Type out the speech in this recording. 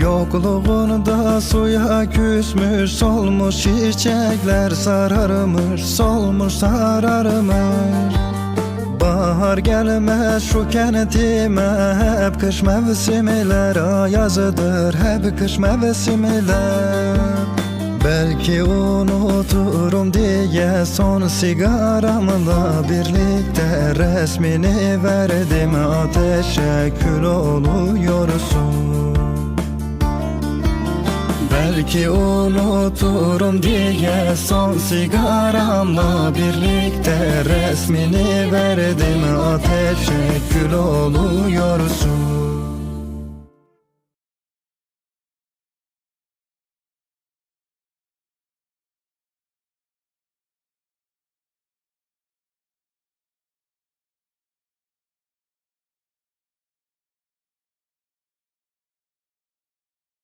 Yokluğunda suya küsmüş, solmuş çiçekler sararmış, solmuş sararmış. Bahar gelmez şu kentime, hep kış mevsimler, yazıdır hep kış mevsimler. Belki unuturum diye son sigaramla birlikte resmini verdim, ateşe kül oluyorsun. Belki unuturum diye son sigaramla birlikte resmini verdim, ateşe kül oluyorsun.